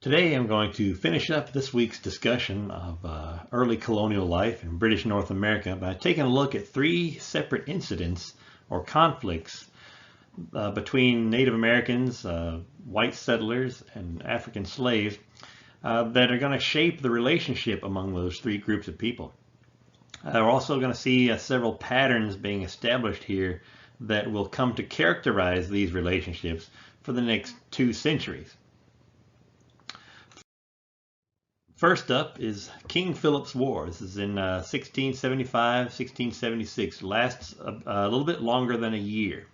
Today I'm going to finish up this week's discussion of early colonial life in British North America by taking a look at three separate incidents or conflicts between Native Americans, white settlers, and African slaves that are going to shape the relationship among those three groups of people. We're also going to see several patterns being established here that will come to characterize these relationships for the next 2 centuries. First up is King Philip's War. This is in 1675, 1676. Lasts a little bit longer than a year.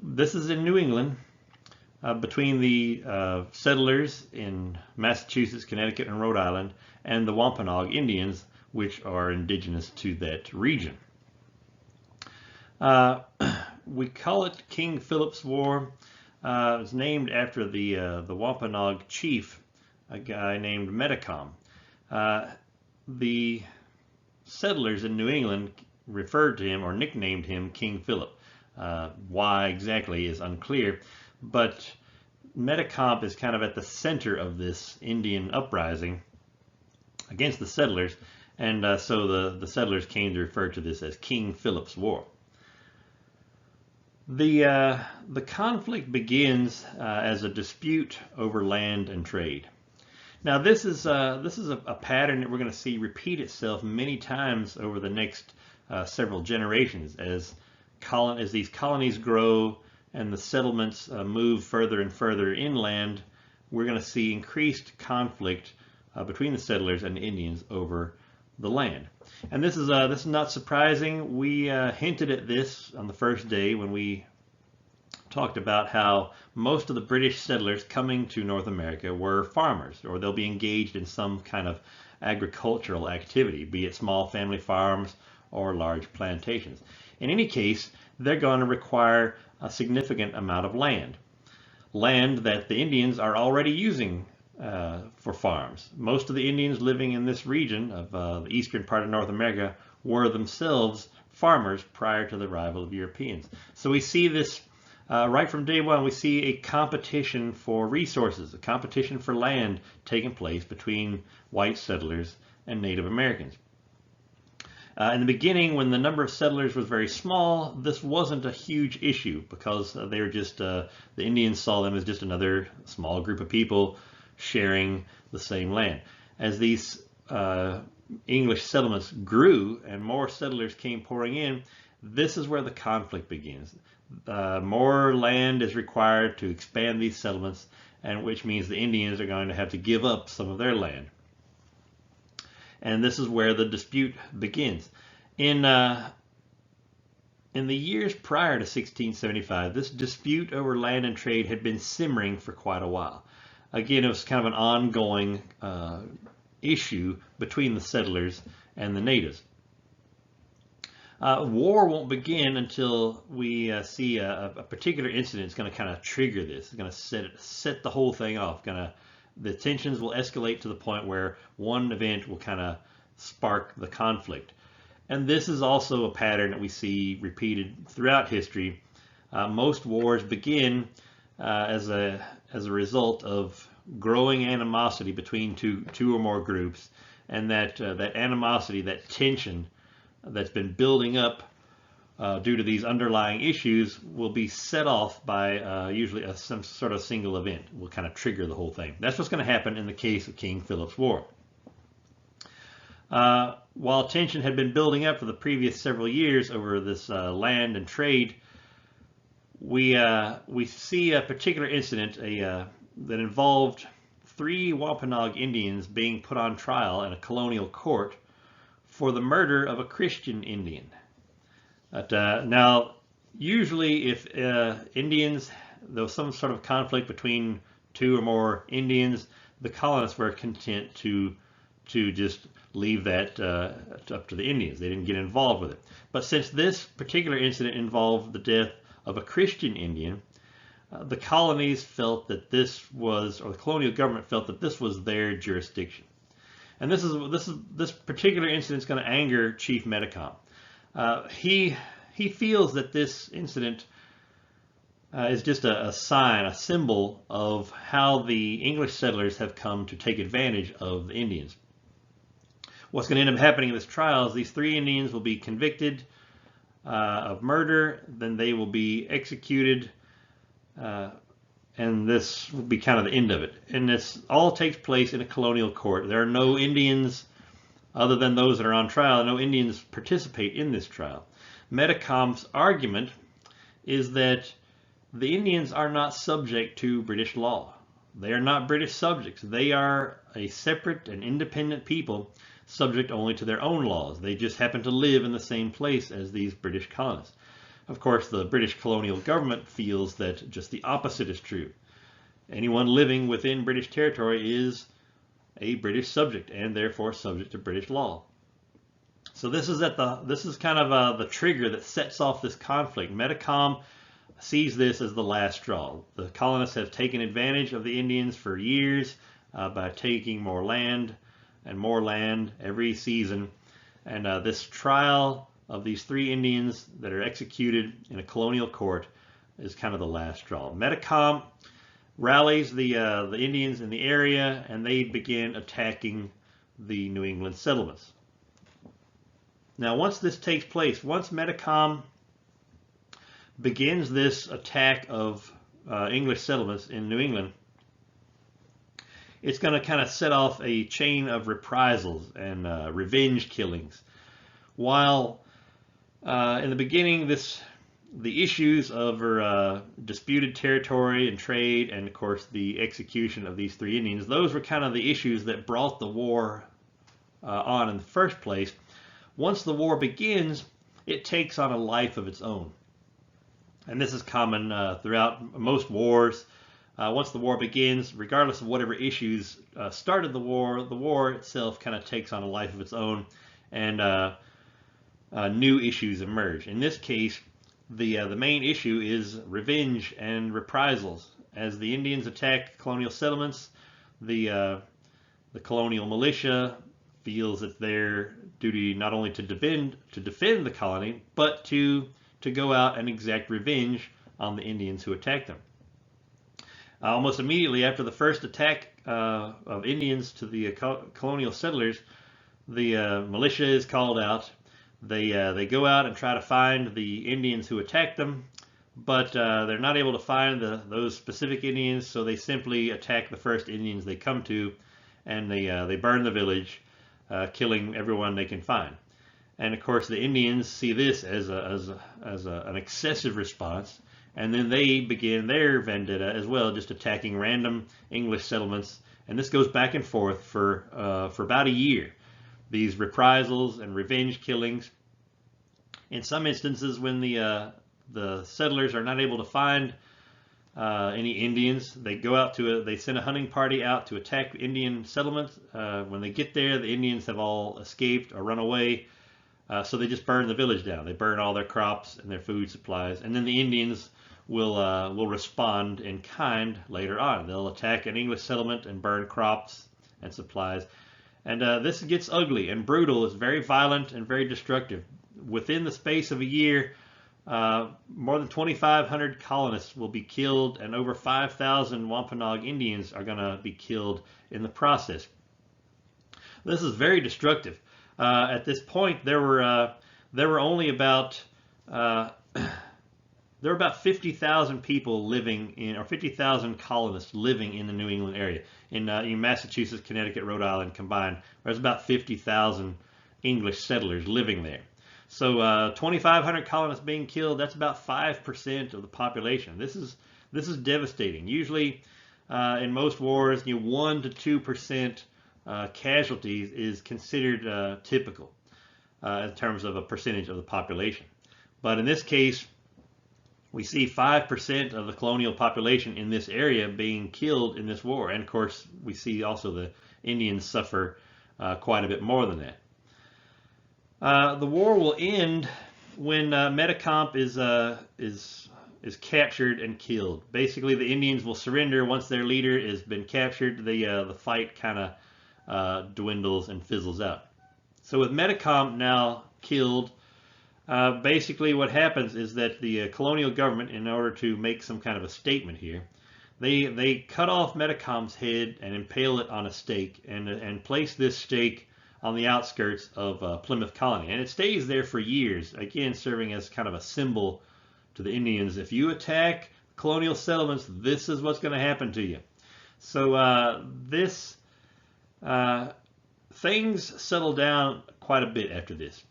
This is in New England between the settlers in Massachusetts, Connecticut, and Rhode Island, and the Wampanoag Indians, which are indigenous to that region. We call it King Philip's War. It's named after the Wampanoag chief, a guy named Metacom. The settlers in New England referred to him or nicknamed him King Philip. Why exactly is unclear, but Metacom is kind of at the center of this Indian uprising against the settlers, and so the settlers came to refer to this as King Philip's War. The conflict begins as a dispute over land and trade. Now this is a pattern that we're going to see repeat itself many times over the next several generations as these colonies grow and the settlements move further and further inland. We're going to see increased conflict between the settlers and the Indians over the land. And this is not surprising. We hinted at this on the first day when we talked about how most of the British settlers coming to North America were farmers, or they'll be engaged in some kind of agricultural activity, be it small family farms or large plantations. In any case, they're going to require a significant amount of land that the Indians are already using for farms. Most of the Indians living in this region of the eastern part of North America were themselves farmers prior to the arrival of Europeans. So we see this right from day one. We see a competition for resources, a competition for land taking place between white settlers and Native Americans. In the beginning, when the number of settlers was very small, this wasn't a huge issue because they were just, the Indians saw them as just another small group of people sharing the same land. As these English settlements grew and more settlers came pouring in, this is where the conflict begins. More land is required to expand these settlements, and which means the Indians are going to have to give up some of their land. And this is where the dispute begins. In the years prior to 1675, this dispute over land and trade had been simmering for quite a while. Again, it was kind of an ongoing issue between the settlers and the natives. War won't begin until we see a particular incident that's going to kind of trigger this. It's going to set the whole thing off. The tensions will escalate to the point where one event will kind of spark the conflict. And this is also a pattern that we see repeated throughout history. Most wars begin as a result of growing animosity between two or more groups, and that animosity, that tension that's been building up due to these underlying issues will be set off by usually some sort of single event. Will kind of trigger the whole thing. That's what's going to happen in the case of King Philip's War. While tension had been building up for the previous several years over this land and trade, we see a particular incident that involved 3 Wampanoag Indians being put on trial in a colonial court for the murder of a Christian Indian. Now, usually if Indians, there was some sort of conflict between 2 or more Indians, the colonists were content to just leave that up to the Indians. They didn't get involved with it. But since this particular incident involved the death of a Christian Indian, the colonies felt that this was, or the colonial government felt that this was their jurisdiction. And this particular incident is going to anger Chief Metacom. He feels that this incident is just a sign, a symbol of how the English settlers have come to take advantage of the Indians. What's going to end up happening in this trial is these 3 Indians will be convicted of murder, then they will be executed, and this will be kind of the end of it. And this all takes place in a colonial court. There are no Indians other than those that are on trial. No Indians participate in this trial. Metacom's argument is that the Indians are not subject to British law. They are not British subjects. They are a separate and independent people subject only to their own laws. They just happen to live in the same place as these British colonists. Of course, the British colonial government feels that just the opposite is true. Anyone living within British territory is a British subject and therefore subject to British law. So this is kind of the trigger that sets off this conflict. Metacom sees this as the last straw. The colonists have taken advantage of the Indians for years by taking more land and more land every season. And this trial of these 3 Indians that are executed in a colonial court is kind of the last straw. Metacom rallies the Indians in the area, and they begin attacking the New England settlements. Now, once this takes place, once Metacom begins this attack of English settlements in New England, it's going to kind of set off a chain of reprisals and revenge killings. While in the beginning, the issues over disputed territory and trade, and of course the execution of these 3 Indians, those were kind of the issues that brought the war on in the first place. Once the war begins, it takes on a life of its own. And this is common throughout most wars. Once the war begins, regardless of whatever issues started the war itself kind of takes on a life of its own, and new issues emerge. In this case, the main issue is revenge and reprisals. As the Indians attack colonial settlements, the colonial militia feels it's their duty not only to defend the colony, but to go out and exact revenge on the Indians who attacked them. Almost immediately after the first attack of Indians to the colonial settlers, the militia is called out. They go out and try to find the Indians who attacked them, but they're not able to find those specific Indians, so they simply attack the first Indians they come to, and they burn the village, killing everyone they can find. And of course, the Indians see this as an excessive response, and then they begin their vendetta as well, just attacking random English settlements. And this goes back and forth for about a year. These reprisals and revenge killings. In some instances, when the settlers are not able to find any Indians, they go out they send a hunting party out to attack Indian settlements. When they get there, the Indians have all escaped or run away. So they just burn the village down. They burn all their crops and their food supplies, and then the Indians will respond in kind later on. They'll attack an English settlement and burn crops and supplies. And this gets ugly and brutal. It's very violent and very destructive. Within the space of a year, more than 2,500 colonists will be killed, and over 5,000 Wampanoag Indians are going to be killed in the process. This is very destructive. At this point, there were only about 50,000 people living in, or 50,000 colonists living in the New England area. In Massachusetts, Connecticut, Rhode Island combined, there's about 50,000 English settlers living there. So 2,500 colonists being killed, that's about 5% of the population. This is devastating. Usually, in most wars, 1 to 2% casualties is considered typical in terms of a percentage of the population. But in this case, we see 5% of the colonial population in this area being killed in this war. And of course, we see also the Indians suffer quite a bit more than that. The war will end when Metacom is captured and killed. Basically, the Indians will surrender once their leader has been captured. The fight kind of dwindles and fizzles out. So with Metacom now killed, Basically, what happens is that the colonial government, in order to make some kind of a statement here, they cut off Metacom's head and impale it on a stake, and place this stake on the outskirts of Plymouth Colony, and it stays there for years, again serving as kind of a symbol to the Indians. If you attack colonial settlements, this is what's going to happen to you. So things settle down quite a bit after this.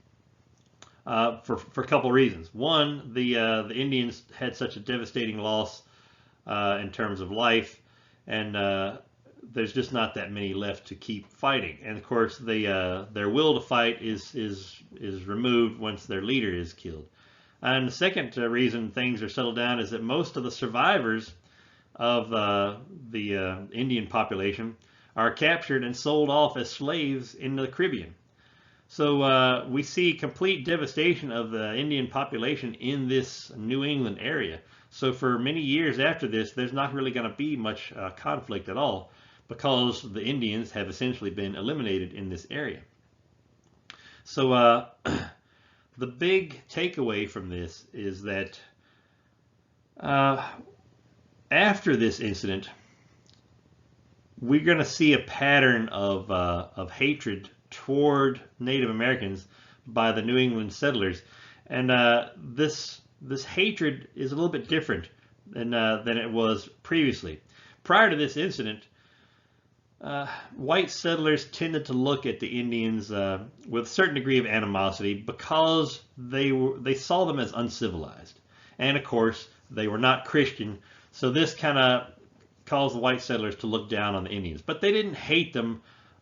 For a couple of reasons. One, the Indians had such a devastating loss in terms of life, and there's just not that many left to keep fighting. And of course, their will to fight is removed once their leader is killed. And the second reason things are settled down is that most of the survivors of the Indian population are captured and sold off as slaves in the Caribbean. So we see complete devastation of the Indian population in this New England area. So for many years after this, there's not really going to be much conflict at all, because the Indians have essentially been eliminated in this area. So the big takeaway from this is that after this incident, we're going to see a pattern of hatred toward Native Americans by the New England settlers, and this hatred is a little bit different than it was previously. Prior to this incident, white settlers tended to look at the Indians with a certain degree of animosity, because they saw them as uncivilized, and of course they were not Christian. So this kind of caused the white settlers to look down on the Indians, but they didn't hate them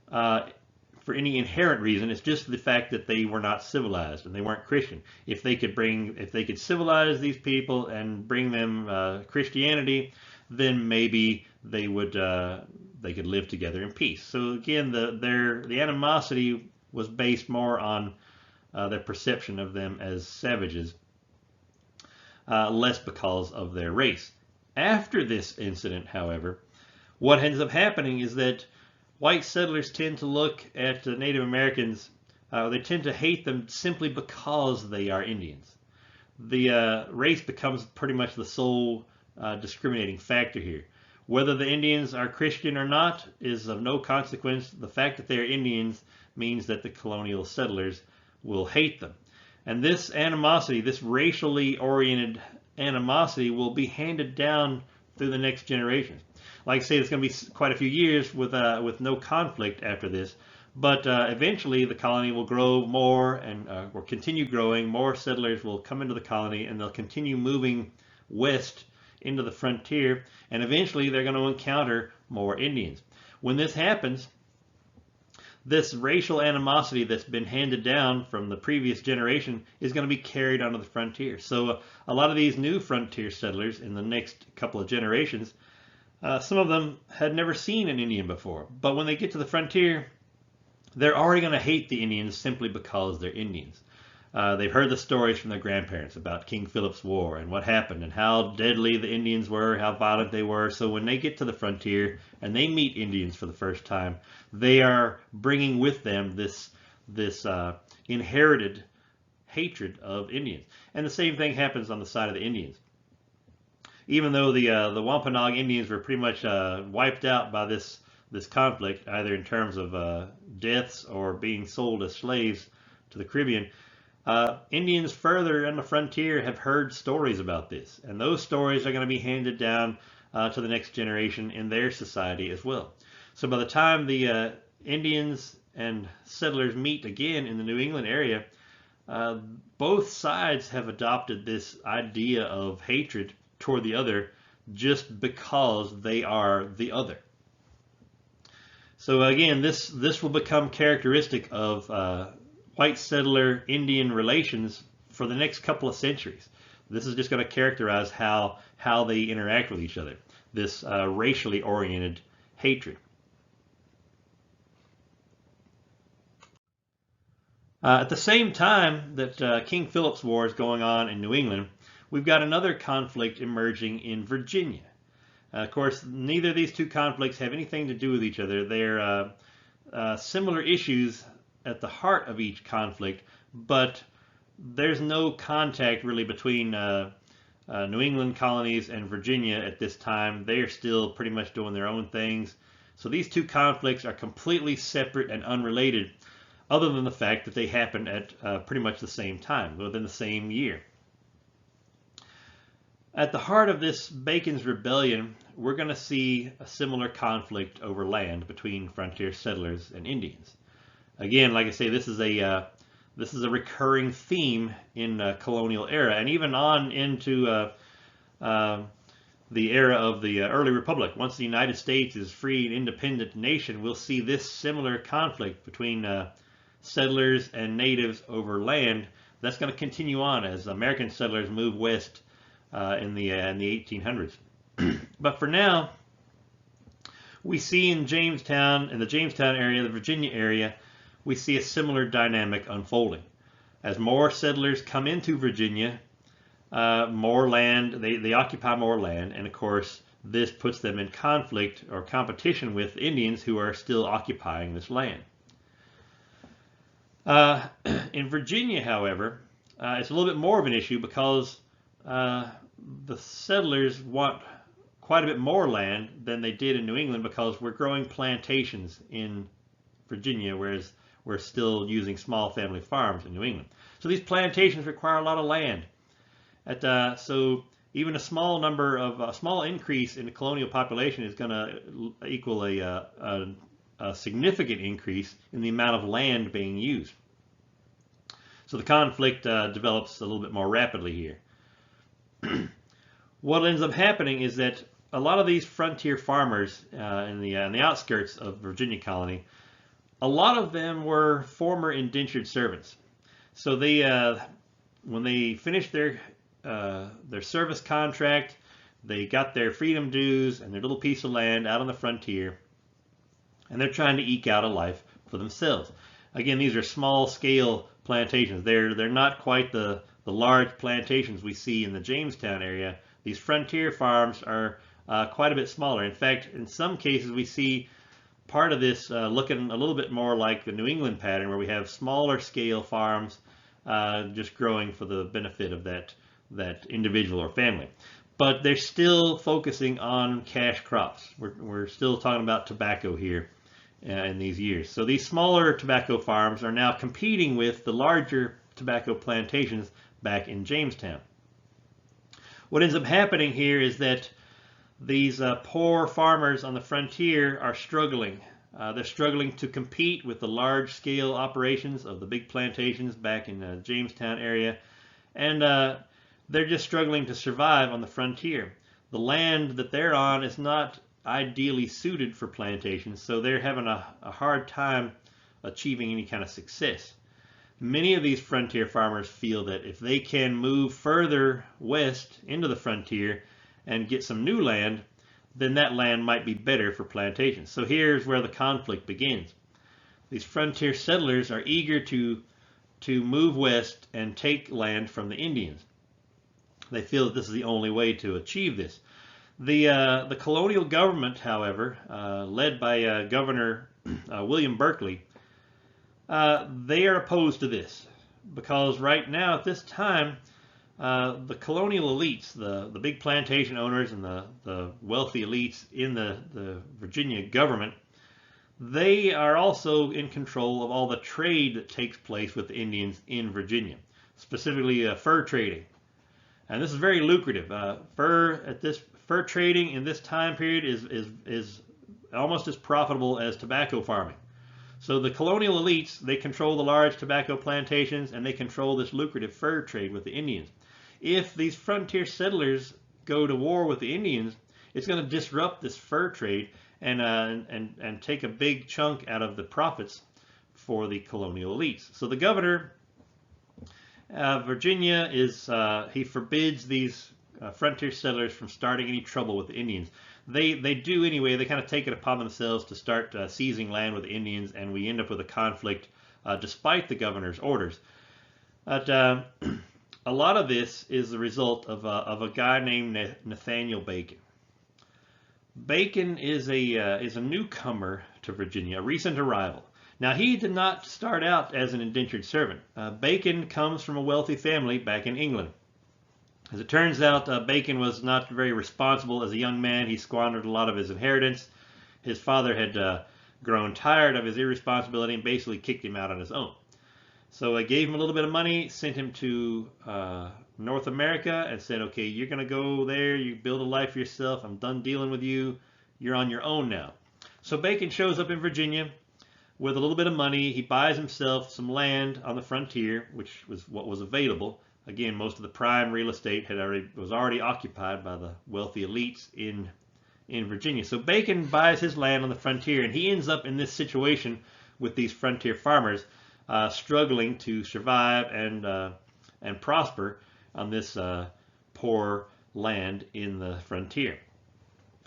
for any inherent reason. It's just the fact that they were not civilized and they weren't Christian. If they could civilize these people and bring them Christianity, then maybe they could live together in peace. So again, the animosity was based more on their perception of them as savages, less because of their race. After this incident, however, what ends up happening is that white settlers tend to look at the Native Americans, they tend to hate them simply because they are Indians. The race becomes pretty much the sole discriminating factor here. Whether the Indians are Christian or not is of no consequence. The fact that they are Indians means that the colonial settlers will hate them. And this animosity, this racially oriented animosity, will be handed down through the next generations. Like I say, it's going to be quite a few years with no conflict after this, but eventually the colony will grow more and will continue growing. More settlers will come into the colony, and they'll continue moving west into the frontier, and eventually they're going to encounter more Indians. When this happens, this racial animosity that's been handed down from the previous generation is going to be carried onto the frontier. So a lot of these new frontier settlers in the next couple of generations, some of them had never seen an Indian before, but when they get to the frontier, they're already going to hate the Indians simply because they're Indians. They've heard the stories from their grandparents about King Philip's War and what happened and how deadly the Indians were, how violent they were. So when they get to the frontier and they meet Indians for the first time, they are bringing with them this inherited hatred of Indians. And the same thing happens on the side of the Indians. Even though the Wampanoag Indians were pretty much wiped out by this conflict, either in terms of deaths or being sold as slaves to the Caribbean, Indians further on the frontier have heard stories about this, and those stories are going to be handed down to the next generation in their society as well. So by the time the Indians and settlers meet again in the New England area, both sides have adopted this idea of hatred toward the other just because they are the other. So again, this will become characteristic of white settler Indian relations for the next couple of centuries. This is just going to characterize how they interact with each other, this racially oriented hatred. At the same time that King Philip's War is going on in New England, we've got another conflict emerging in Virginia. Of course, neither of these two conflicts have anything to do with each other. They're similar issues at the heart of each conflict, but there's no contact really between New England colonies and Virginia at this time. They are still pretty much doing their own things. So these two conflicts are completely separate and unrelated, other than the fact that they happened at pretty much the same time, within the same year. At the heart of this Bacon's Rebellion, we're going to see a similar conflict over land between frontier settlers and Indians. Again, like I say, this is a recurring theme in colonial era, and even on into the era of the early republic. Once the United States is free and independent nation, we'll see this similar conflict between settlers and natives over land. That's going to continue on as American settlers move west in the 1800s. But for now, we see in Jamestown, in the Jamestown area, the Virginia area, we see a similar dynamic unfolding. As more settlers come into Virginia, more land, they occupy more land, and of course this puts them in conflict or competition with Indians who are still occupying this land. In Virginia, however, it's a little bit more of an issue because the settlers want quite a bit more land than they did in New England, because we're growing plantations in Virginia, whereas we're still using small family farms in New England. So these plantations require a lot of land. So even a small increase in the colonial population is going to equal a significant increase in the amount of land being used. So the conflict develops a little bit more rapidly here. What ends up happening is that a lot of these frontier farmers in the outskirts of Virginia colony, a lot of them were former indentured servants. So they, when they finished their service contract, they got their freedom dues and their little piece of land out on the frontier, and they're trying to eke out a life for themselves. Again, these are small-scale plantations. They're not quite the large plantations we see in the Jamestown area. These frontier farms are quite a bit smaller. In fact, in some cases we see part of this looking a little bit more like the New England pattern, where we have smaller scale farms just growing for the benefit of that individual or family. But they're still focusing on cash crops. We're still talking about tobacco here in these years. So these smaller tobacco farms are now competing with the larger tobacco plantations back in Jamestown. What ends up happening here is that these poor farmers on the frontier are struggling. They're struggling to compete with the large-scale operations of the big plantations back in the Jamestown area, and they're just struggling to survive on the frontier. The land that they're on is not ideally suited for plantations, so they're having a hard time achieving any kind of success. Many of these frontier farmers feel that if they can move further west into the frontier and get some new land, then that land might be better for plantations. So here's where the conflict begins. These frontier settlers are eager to move west and take land from the Indians. They feel that this is the only way to achieve this. The colonial government, however, led by Governor William Berkeley, they are opposed to this, because right now at this time the colonial elites, the big plantation owners and the wealthy elites in the Virginia government, they are also in control of all the trade that takes place with the Indians in Virginia, specifically fur trading. And this is very lucrative. Fur trading in this time period is almost as profitable as tobacco farming. So the colonial elites, they control the large tobacco plantations, and they control this lucrative fur trade with the Indians. If these frontier settlers go to war with the Indians, it's going to disrupt this fur trade and take a big chunk out of the profits for the colonial elites. So the governor of Virginia he forbids these frontier settlers from starting any trouble with the Indians. They do anyway. They kind of take it upon themselves to start seizing land with the Indians, and we end up with a conflict despite the governor's orders. But a lot of this is the result of a guy named Nathaniel Bacon. Bacon is a newcomer to Virginia, a recent arrival. Now, he did not start out as an indentured servant. Bacon comes from a wealthy family back in England. As it turns out, Bacon was not very responsible as a young man. He squandered a lot of his inheritance. His father had grown tired of his irresponsibility and basically kicked him out on his own. So I gave him a little bit of money, sent him to North America, and said, okay, you're going to go there, you build a life for yourself, I'm done dealing with you, you're on your own now. So Bacon shows up in Virginia with a little bit of money. He buys himself some land on the frontier, which was what was available. Again, most of the prime real estate was already occupied by the wealthy elites in Virginia. So Bacon buys his land on the frontier, and he ends up in this situation with these frontier farmers struggling to survive and prosper on this poor land in the frontier.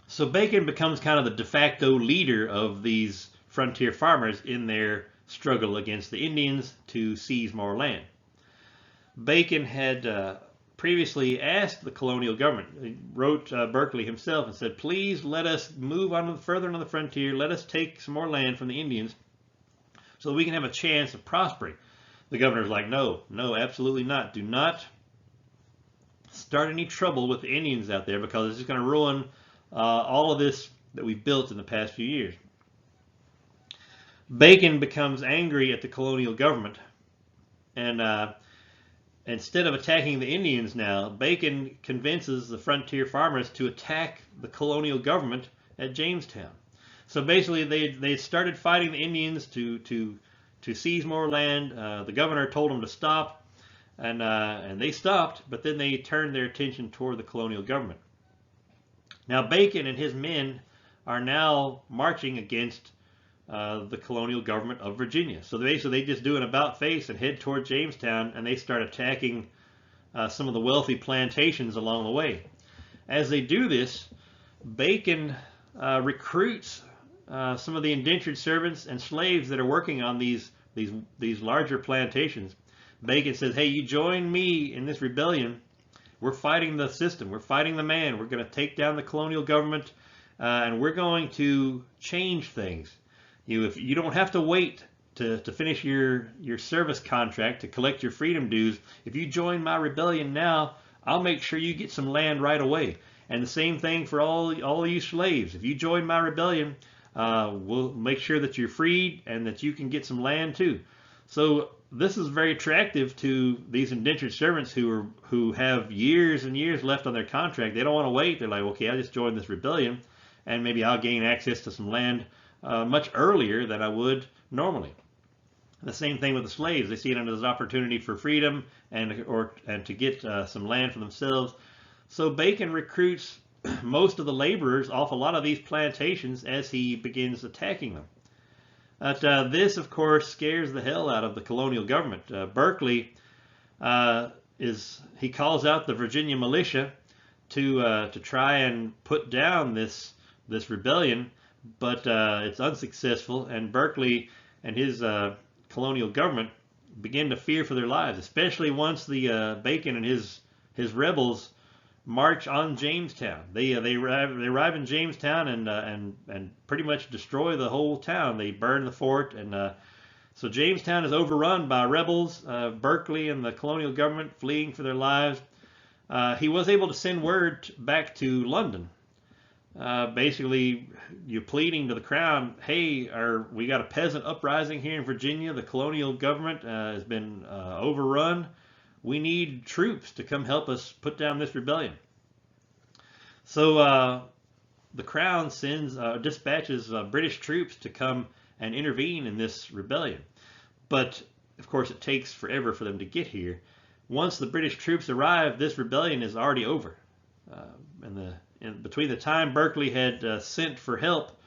So Bacon becomes kind of the de facto leader of these frontier farmers in their struggle against the Indians to seize more land. Bacon had previously asked the colonial government, he wrote Berkeley himself and said, please let us move on further on the frontier, let us take some more land from the Indians so that we can have a chance of prospering. The governor's like, no, absolutely not. Do not start any trouble with the Indians out there because it's just going to ruin all of this that we've built in the past few years. Bacon becomes angry at the colonial government, and instead of attacking the Indians now, Bacon convinces the frontier farmers to attack the colonial government at Jamestown. So basically, they started fighting the Indians to seize more land. The governor told them to stop, and they stopped, but then they turned their attention toward the colonial government. Now Bacon and his men are now marching against the colonial government of Virginia. So basically they just do an about face and head toward Jamestown, and they start attacking some of the wealthy plantations along the way. As they do this, Bacon recruits some of the indentured servants and slaves that are working on these larger plantations. Bacon says, hey, you join me in this rebellion. We're fighting the system. We're fighting the man. We're going to take down the colonial government, and we're going to change things. If you don't have to wait to finish your service contract to collect your freedom dues. If you join my rebellion now, I'll make sure you get some land right away. And the same thing for all you slaves. If you join my rebellion, we'll make sure that you're freed and that you can get some land too. So this is very attractive to these indentured servants who have years and years left on their contract. They don't want to wait. They're like, okay, I just joined this rebellion, and maybe I'll gain access to some land much earlier than I would normally. The same thing with the slaves. They see it as an opportunity for freedom and to get some land for themselves. So Bacon recruits most of the laborers off a lot of these plantations as he begins attacking them. But this, of course, scares the hell out of the colonial government. Berkeley he calls out the Virginia militia to try and put down this rebellion, but it's unsuccessful. And Berkeley and his colonial government begin to fear for their lives, especially once the Bacon and his rebels march on Jamestown. They arrive in Jamestown and pretty much destroy the whole town. They burn the fort, and so Jamestown is overrun by rebels. Berkeley and the colonial government fleeing for their lives. He was able to send word back to London, basically you're pleading to the crown, hey, we got a peasant uprising here in Virginia. The colonial government has been overrun. We need troops to come help us put down this rebellion. So the crown dispatches British troops to come and intervene in this rebellion. But of course it takes forever for them to get here. Once the British troops arrive, this rebellion is already over. And between the time Berkeley had sent for help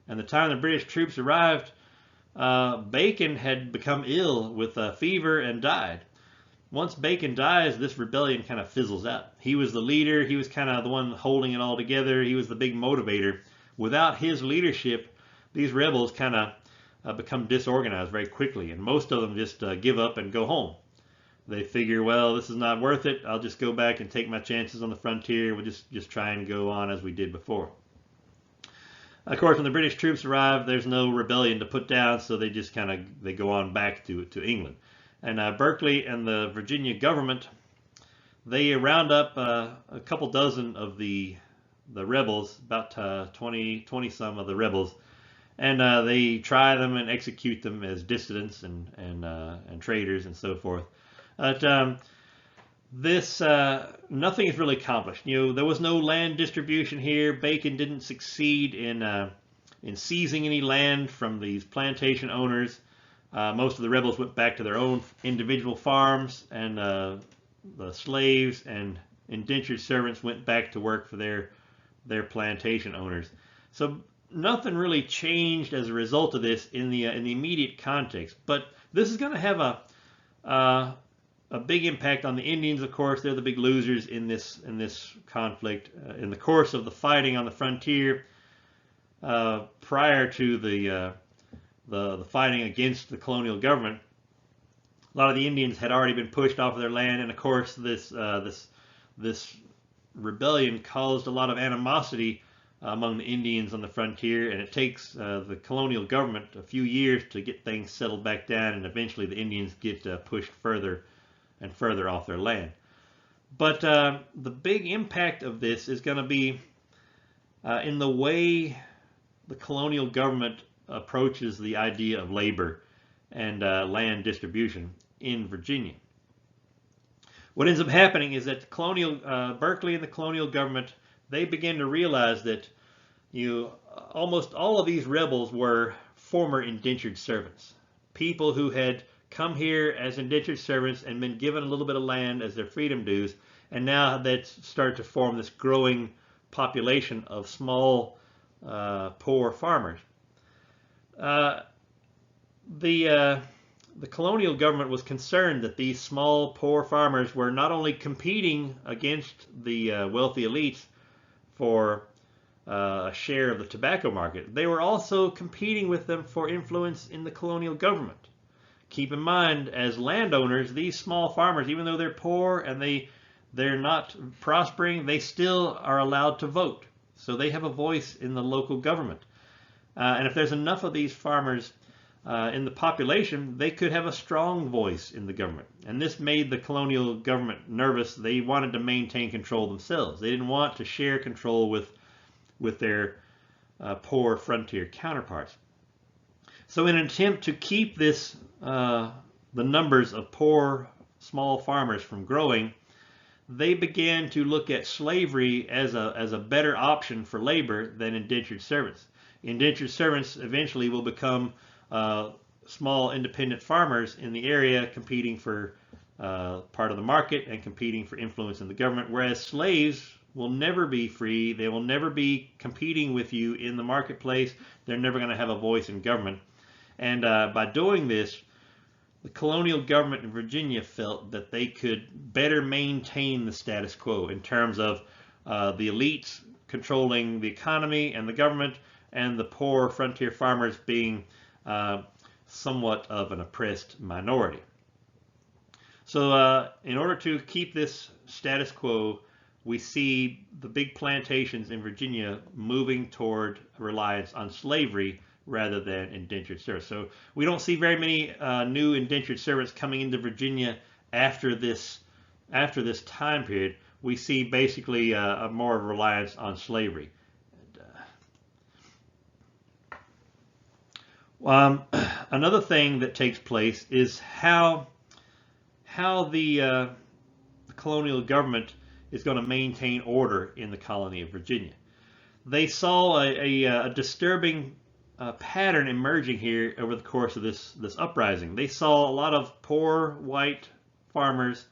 and the time the British troops arrived, Bacon had become ill with a fever and died. Once Bacon dies, this rebellion kind of fizzles out. He was the leader. He was kind of the one holding it all together. He was the big motivator. Without his leadership, these rebels kind of become disorganized very quickly, and most of them just give up and go home. They figure, well, this is not worth it. I'll just go back and take my chances on the frontier. We'll just try and go on as we did before. Of course, when the British troops arrive, there's no rebellion to put down, so they just they go on back to England. And Berkeley and the Virginia government, they round up a couple dozen of the rebels, about 20 some of the rebels, and they try them and execute them as dissidents and traitors and so forth. But this nothing is really accomplished. There was no land distribution here. Bacon didn't succeed in seizing any land from these plantation owners. Most of the rebels went back to their own individual farms, and the slaves and indentured servants went back to work for their plantation owners. So nothing really changed as a result of this in the immediate context. But this is going to have a big impact on the Indians. Of course, they're the big losers in this conflict. In the course of the fighting on the frontier, prior to the fighting against the colonial government, a lot of the Indians had already been pushed off of their land, and of course this rebellion caused a lot of animosity among the Indians on the frontier, and it takes the colonial government a few years to get things settled back down, and eventually the Indians get pushed further and further off their land. But the big impact of this is going to be in the way the colonial government approaches the idea of labor and land distribution in Virginia. What ends up happening is that Berkeley and the colonial government, they begin to realize that almost all of these rebels were former indentured servants, people who had come here as indentured servants and been given a little bit of land as their freedom dues, and now they've started to form this growing population of small, poor farmers. The colonial government was concerned that these small, poor farmers were not only competing against the wealthy elites for a share of the tobacco market, they were also competing with them for influence in the colonial government. Keep in mind, as landowners, these small farmers, even though they're poor and they're not prospering, they still are allowed to vote. So they have a voice in the local government. And if there's enough of these farmers in the population, they could have a strong voice in the government. And this made the colonial government nervous. They wanted to maintain control themselves. They didn't want to share control with their poor frontier counterparts. So in an attempt to keep this the numbers of poor small farmers from growing, they began to look at slavery as a better option for labor than indentured servants. Indentured servants eventually will become small independent farmers in the area, competing for part of the market and competing for influence in the government, whereas slaves will never be free. They will never be competing with you in the marketplace. They're never going to have a voice in government. And by doing this, the colonial government in Virginia felt that they could better maintain the status quo in terms of the elites controlling the economy and the government, and the poor frontier farmers being somewhat of an oppressed minority. So in order to keep this status quo, we see the big plantations in Virginia moving toward reliance on slavery rather than indentured service. So we don't see very many new indentured servants coming into Virginia after this time period. We see basically a more reliance on slavery. Another thing that takes place is how the colonial government is going to maintain order in the colony of Virginia. They saw a disturbing pattern emerging here over the course of this uprising. They saw a lot of poor white farmers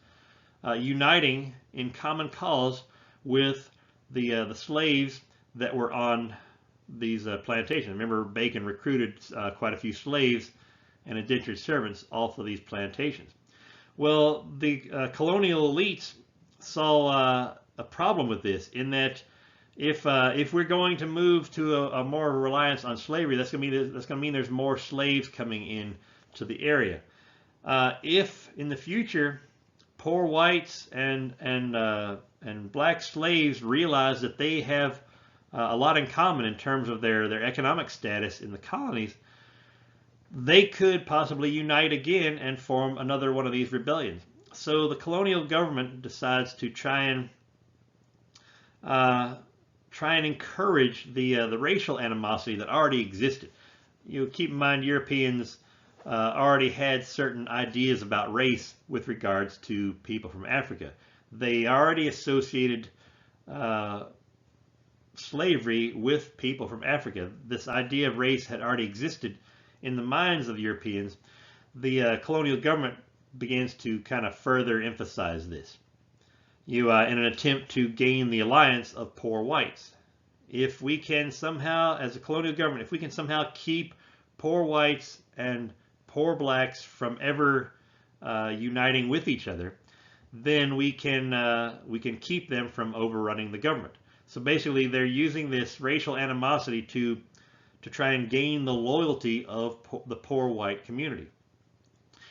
uniting in common cause with the slaves that were on these plantations. Remember, Bacon recruited quite a few slaves and indentured servants off of these plantations. Well, the colonial elites saw a problem with this, in that if we're going to move to a more reliance on slavery, that's going to mean there's more slaves coming in to the area. If in the future poor whites and black slaves realize that they have a lot in common in terms of their economic status in the colonies, they could possibly unite again and form another one of these rebellions. So the colonial government decides to try and encourage the racial animosity that already existed. You keep in mind, Europeans already had certain ideas about race with regards to people from Africa. They already associated slavery with people from Africa. This idea of race had already existed in the minds of the Europeans. The colonial government begins to kind of further emphasize this. In an attempt to gain the alliance of poor whites. If we can somehow, as a colonial government, if we can somehow keep poor whites and poor blacks from ever uniting with each other, then we can keep them from overrunning the government. So basically, they're using this racial animosity to try and gain the loyalty of the poor white community,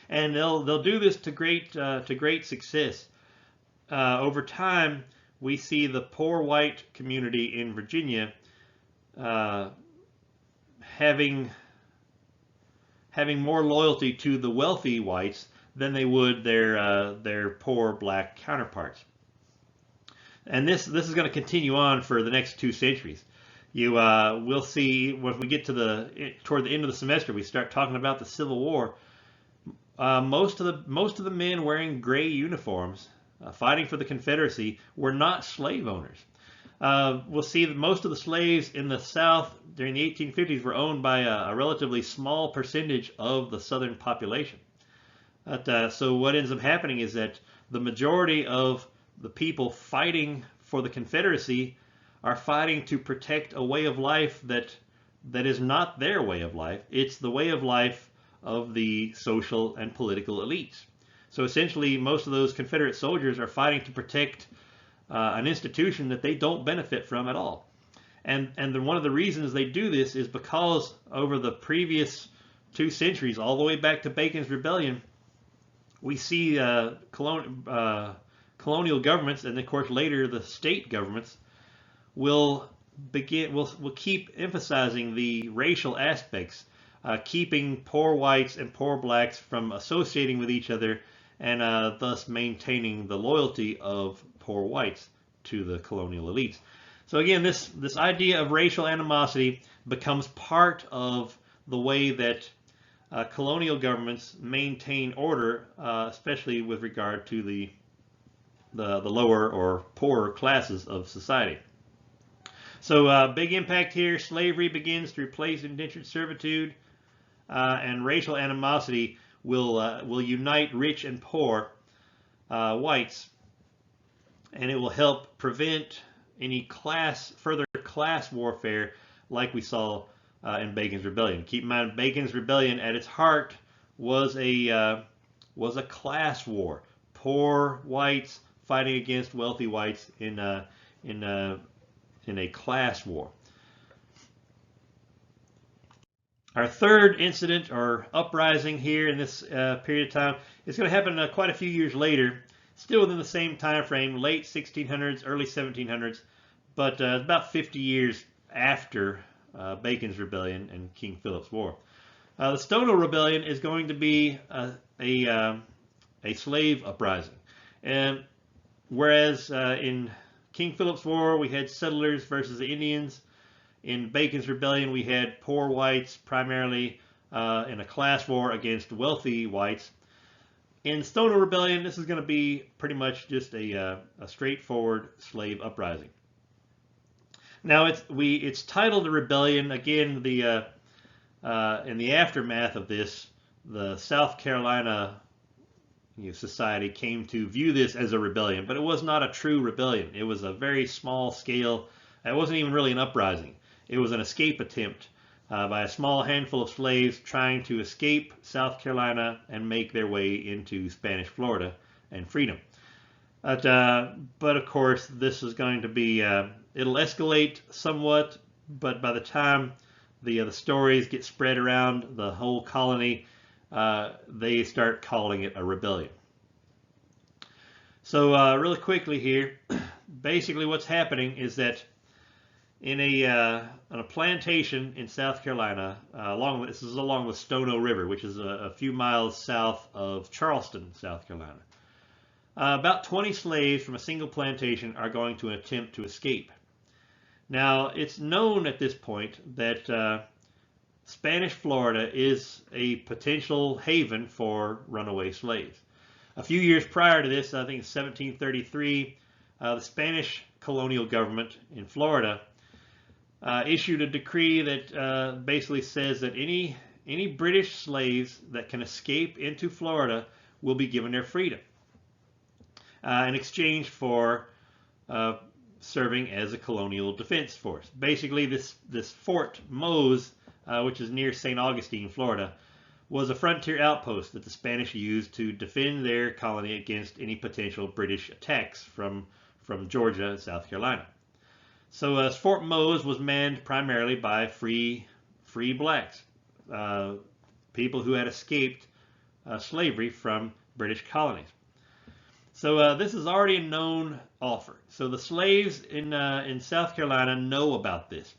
and they'll do this to great success. Over time, we see the poor white community in Virginia having more loyalty to the wealthy whites than they would their poor black counterparts. And this is going to continue on for the next 2 centuries. We'll see when we get to toward the end of the semester, we start talking about the Civil War. Most of the men wearing gray uniforms fighting for the Confederacy were not slave owners. We'll see that most of the slaves in the South during the 1850s were owned by a relatively small percentage of the Southern population. So what ends up happening is that the majority of the people fighting for the Confederacy are fighting to protect a way of life that is not their way of life. It's the way of life of the social and political elites. So essentially, most of those Confederate soldiers are fighting to protect an institution that they don't benefit from at all. And one of the reasons they do this is because over the previous 2 centuries, all the way back to Bacon's Rebellion, we see colonial governments, and of course later the state governments, will keep emphasizing the racial aspects, keeping poor whites and poor blacks from associating with each other, and thus maintaining the loyalty of poor whites to the colonial elites. So again, this idea of racial animosity becomes part of the way that colonial governments maintain order, especially with regard to the lower or poorer classes of society. So big impact here. Slavery begins to replace indentured servitude, and racial animosity will unite rich and poor whites, and it will help prevent any further class warfare like we saw in Bacon's Rebellion. Keep in mind, Bacon's Rebellion at its heart was a class war. Poor whites fighting against wealthy whites in a class war. Our third incident or uprising here in this period of time is going to happen quite a few years later, still within the same time frame, late 1600s, early 1700s, but about 50 years after Bacon's Rebellion and King Philip's War. The Stonewall Rebellion is going to be a slave uprising, and whereas in King Philip's War we had settlers versus the Indians, in Bacon's Rebellion we had poor whites primarily in a class war against wealthy whites. In Stonewall Rebellion, this is going to be pretty much just a straightforward slave uprising. Now it's titled a rebellion. Again, in the aftermath of this, the South Carolina society came to view this as a rebellion, but it was not a true rebellion. It was a very small scale. It wasn't even really an uprising. It was an escape attempt by a small handful of slaves trying to escape South Carolina and make their way into Spanish Florida and freedom. But of course, this is going to be, it'll escalate somewhat, but by the time the stories get spread around the whole colony, they start calling it a rebellion. So really quickly here, basically what's happening is that on a plantation in South Carolina, this is along the Stono River, which is a few miles south of Charleston, South Carolina. About 20 slaves from a single plantation are going to attempt to escape. Now, it's known at this point that Spanish Florida is a potential haven for runaway slaves. A few years prior to this, I think it's 1733, the Spanish colonial government in Florida issued a decree that basically says that any British slaves that can escape into Florida will be given their freedom in exchange for serving as a colonial defense force. Basically, this Fort Mose, which is near St. Augustine, Florida, was a frontier outpost that the Spanish used to defend their colony against any potential British attacks from Georgia and South Carolina. So Fort Mose was manned primarily by free blacks, people who had escaped slavery from British colonies. So this is already a known offer. So the slaves in South Carolina know about this,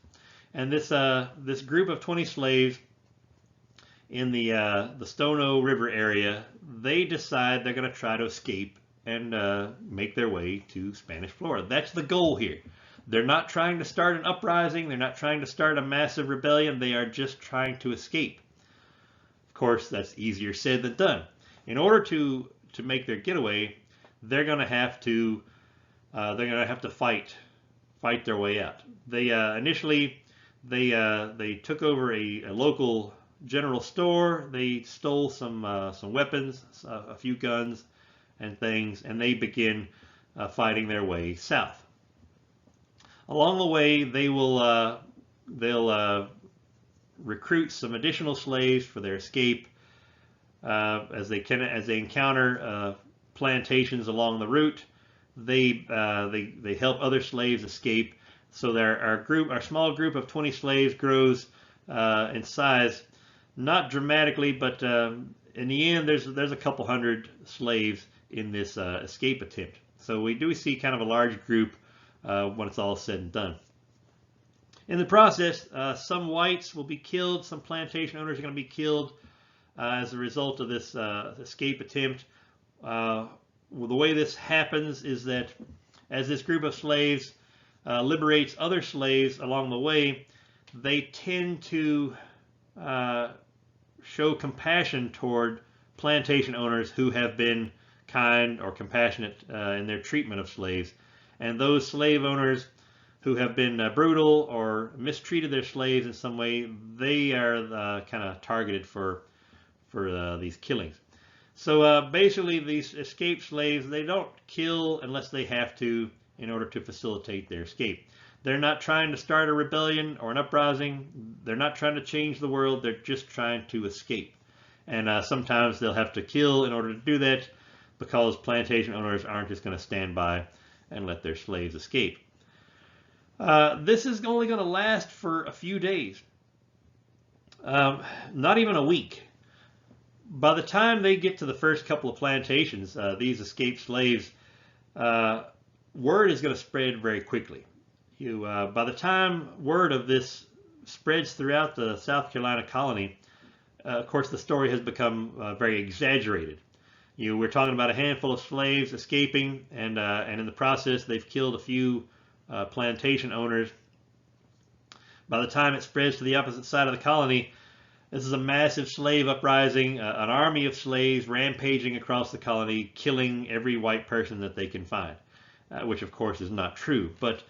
and this group of 20 slaves in the Stono River area, they decide they're going to try to escape and make their way to Spanish Florida. That's the goal here. They're not trying to start an uprising. They're not trying to start a massive rebellion. They are just trying to escape. Of course, that's easier said than done. In order to make their getaway, they're going to have to fight their way out. They initially they took over a local general store. They stole some weapons, a few guns and things, and they begin fighting their way south. Along the way, they'll recruit some additional slaves for their escape as they encounter plantations along the route. They help other slaves escape. So our small group of 20 slaves grows in size, not dramatically, but in the end, there's a couple hundred slaves in this escape attempt. So we do see kind of a large group when it's all said and done. In the process, some whites will be killed. Some plantation owners are going to be killed as a result of this escape attempt. The way this happens is that as this group of slaves liberates other slaves along the way, they tend to show compassion toward plantation owners who have been kind or compassionate in their treatment of slaves. And those slave owners who have been brutal or mistreated their slaves in some way, they are kind of targeted for these killings. So basically, these escaped slaves, they don't kill unless they have to in order to facilitate their escape. They're not trying to start a rebellion or an uprising. They're not trying to change the world. They're just trying to escape. And sometimes they'll have to kill in order to do that, because plantation owners aren't just going to stand by and let their slaves escape. This is only going to last for a few days, not even a week. By the time they get to the first couple of plantations, these escaped slaves, word is going to spread very quickly. By the time word of this spreads throughout the South Carolina colony, of course, the story has become very exaggerated. We're talking about a handful of slaves escaping, and in the process, they've killed a few plantation owners. By the time it spreads to the opposite side of the colony, this is a massive slave uprising, an army of slaves rampaging across the colony, killing every white person that they can find, which of course is not true. But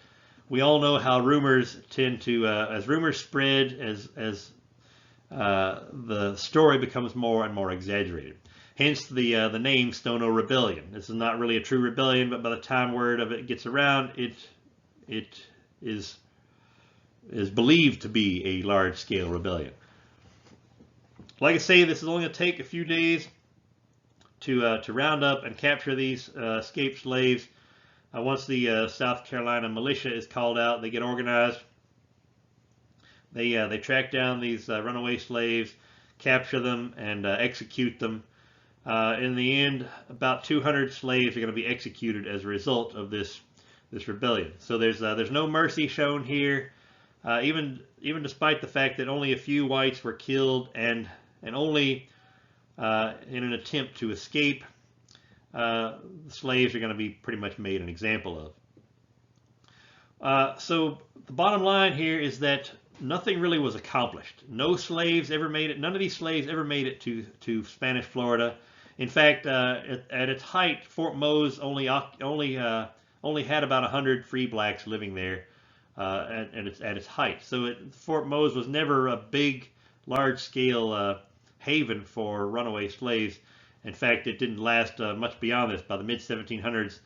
we all know how rumors tend to, as rumors spread, as the story becomes more and more exaggerated. Hence the name Stono Rebellion. This is not really a true rebellion, but by the time word of it gets around, it is believed to be a large-scale rebellion. Like I say, this is only going to take a few days to round up and capture these escaped slaves. Once the South Carolina militia is called out, they get organized. They track down these runaway slaves, capture them, and execute them. In the end, about 200 slaves are going to be executed as a result of this rebellion. So there's no mercy shown here. even despite the fact that only a few whites were killed and only in an attempt to escape, slaves are going to be pretty much made an example of. So the bottom line here is that nothing really was accomplished. No slaves ever made it. None of these slaves ever made it to Spanish Florida. In fact, at its height, Fort Mose only had about 100 free blacks living there at its height. So Fort Mose was never a big, large-scale haven for runaway slaves. In fact, it didn't last much beyond this. By the mid-1700s,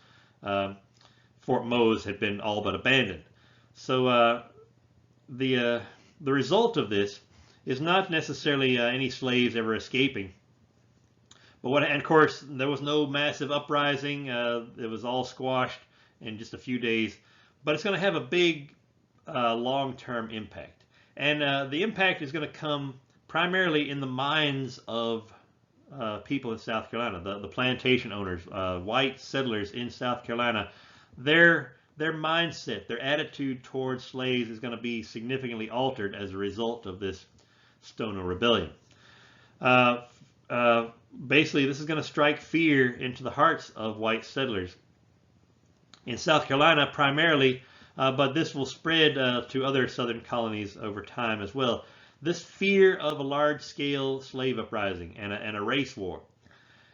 Fort Mose had been all but abandoned. So the result of this is not necessarily any slaves ever escaping. But and of course, there was no massive uprising. It was all squashed in just a few days. But it's going to have a big long-term impact. And the impact is going to come primarily in the minds of people in South Carolina, the plantation owners, white settlers in South Carolina. Their mindset, their attitude towards slaves is going to be significantly altered as a result of this Stono Rebellion. Basically, this is going to strike fear into the hearts of white settlers in South Carolina primarily, but this will spread to other southern colonies over time as well. This fear of a large-scale slave uprising and a race war,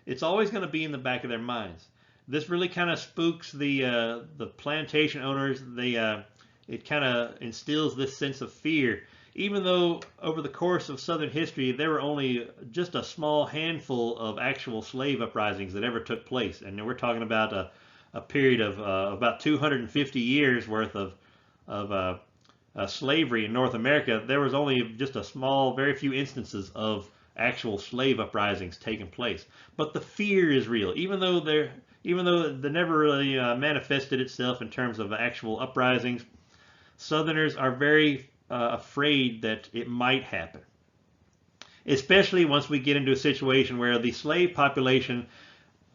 it's always going to be in the back of their minds. This really kind of spooks the plantation owners. It kind of instills this sense of fear, even though over the course of Southern history there were only just a small handful of actual slave uprisings that ever took place, and we're talking about a period of about 250 years worth of slavery in North America. There was only just a small, very few instances of actual slave uprisings taking place. But the fear is real, even though they never really manifested itself in terms of actual uprisings. Southerners are very afraid that it might happen, especially once we get into a situation where the slave population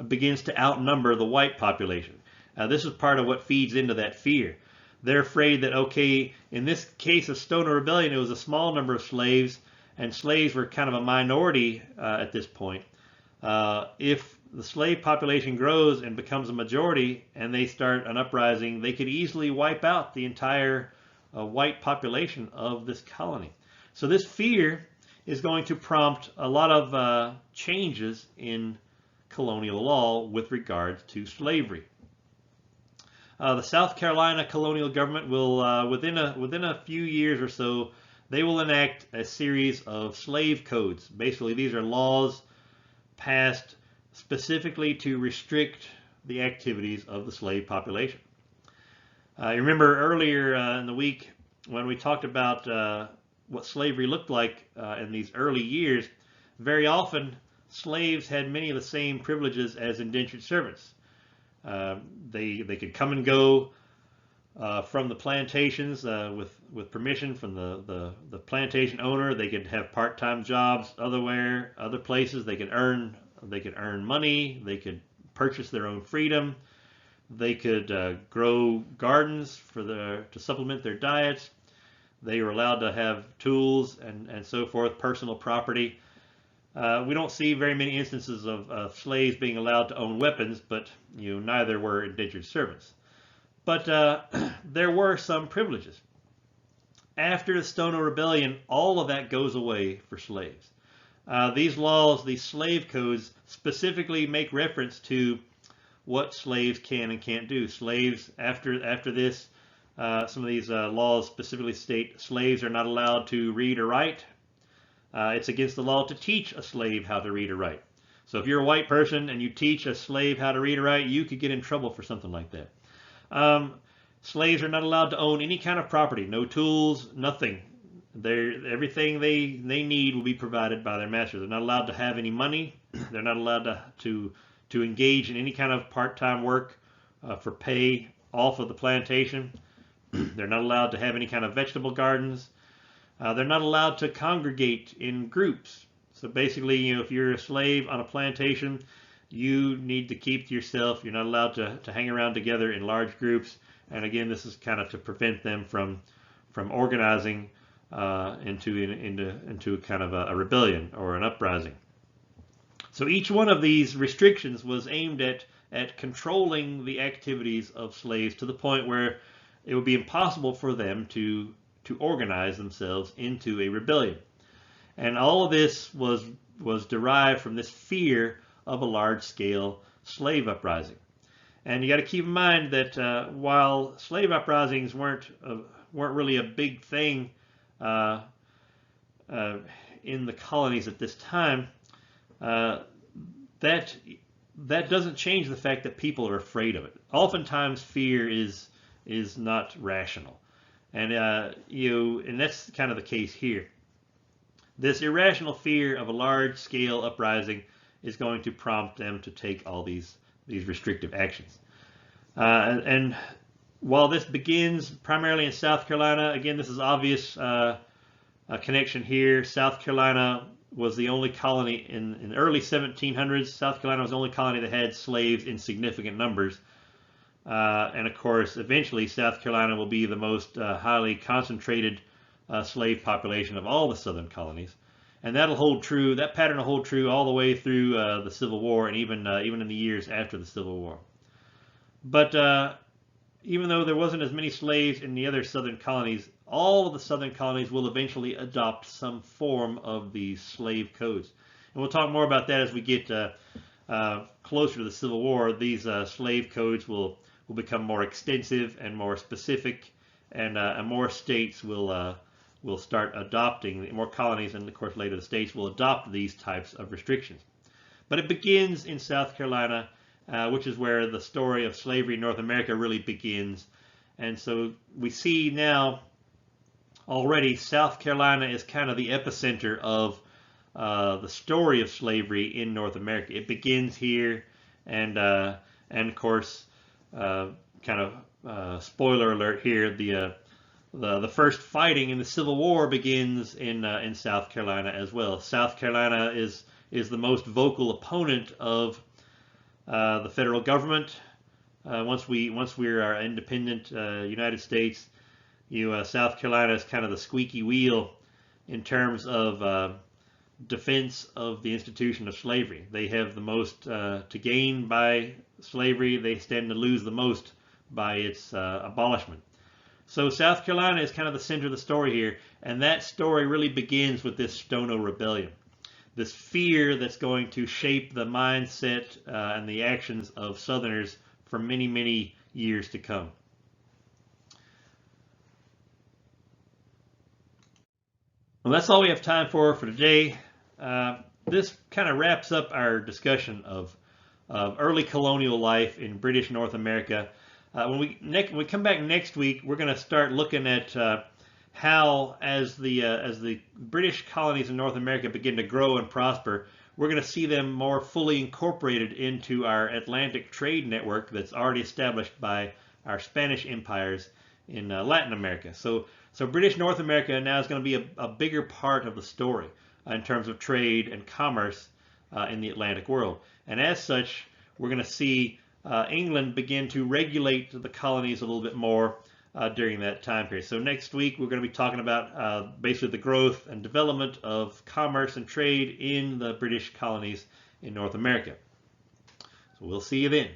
begins to outnumber the white population. This is part of what feeds into that fear. They're afraid that, okay, in this case of Stono Rebellion, it was a small number of slaves, and slaves were kind of a minority at this point. If the slave population grows and becomes a majority and they start an uprising, they could easily wipe out the entire white population of this colony. So this fear is going to prompt a lot of changes in colonial law with regards to slavery. The South Carolina colonial government will, within a few years or so, they will enact a series of slave codes. Basically, these are laws passed specifically to restrict the activities of the slave population. You remember earlier in the week when we talked about what slavery looked like in these early years, very often slaves had many of the same privileges as indentured servants. They could come and go from the plantations with permission from the plantation owner. They could have part-time jobs other places. They could earn money. They could purchase their own freedom. They could grow gardens to supplement their diets. They were allowed to have tools and so forth, personal property. We don't see very many instances of slaves being allowed to own weapons, but neither were indentured servants. But there were some privileges. After the Stono Rebellion, all of that goes away for slaves. These laws, these slave codes, specifically make reference to what slaves can and can't do. Slaves, after this, some of these laws specifically state slaves are not allowed to read or write. It's against the law to teach a slave how to read or write. So if you're a white person and you teach a slave how to read or write, you could get in trouble for something like that. Slaves are not allowed to own any kind of property, no tools, nothing. Everything they need will be provided by their master. They're not allowed to have any money. They're not allowed to engage in any kind of part-time work for pay off of the plantation. They're not allowed to have any kind of vegetable gardens. They're not allowed to congregate in groups. So basically, if you're a slave on a plantation, you need to keep to yourself. You're not allowed to hang around together in large groups. And again, this is kind of to prevent them from from organizing into kind of a rebellion or an uprising. So each one of these restrictions was aimed at controlling the activities of slaves to the point where it would be impossible for them to organize themselves into a rebellion. And all of this was derived from this fear of a large-scale slave uprising. And you got to keep in mind that while slave uprisings weren't really a big thing in the colonies at this time, that doesn't change the fact that people are afraid of it. Oftentimes, fear is not rational, and and that's kind of the case here. This irrational fear of a large-scale uprising is going to prompt them to take all these restrictive actions. And while this begins primarily in South Carolina, again, this is obvious a connection here. South Carolina was the only colony in the early 1700s. South Carolina was the only colony that had slaves in significant numbers. And of course, eventually, South Carolina will be the most highly concentrated slave population of all the southern colonies. And that'll hold true, that pattern will hold true all the way through the Civil War and even in the years after the Civil War. But even though there wasn't as many slaves in the other southern colonies, all of the southern colonies will eventually adopt some form of these slave codes. And we'll talk more about that as we get closer to the Civil War. These slave codes will become more extensive and more specific, and more states will start adopting, more colonies, and of course later the states will adopt these types of restrictions. But it begins in South Carolina, which is where the story of slavery in North America really begins. And so we see now already South Carolina is kind of the epicenter of the story of slavery in North America. It begins here, and of course, kind of spoiler alert here, the first fighting in the Civil War begins in South Carolina as well. South Carolina is the most vocal opponent of the federal government. Once we are independent United States, South Carolina is kind of the squeaky wheel in terms of defense of the institution of slavery. They have the most to gain by slavery. They stand to lose the most by its abolishment. So South Carolina is kind of the center of the story here, and that story really begins with this Stono Rebellion. This fear that's going to shape the mindset and the actions of Southerners for many, many years to come. Well, that's all we have time for today. This kind of wraps up our discussion of early colonial life in British North America. When we come back next week, we're going to start looking at how, as the British colonies in North America begin to grow and prosper, we're going to see them more fully incorporated into our Atlantic trade network that's already established by our Spanish empires in Latin America. So British North America now is going to be a bigger part of the story in terms of trade and commerce in the Atlantic world. And as such, we're going to see England begin to regulate the colonies a little bit more during that time period. So next week we're going to be talking about basically the growth and development of commerce and trade in the British colonies in North America. So we'll see you then.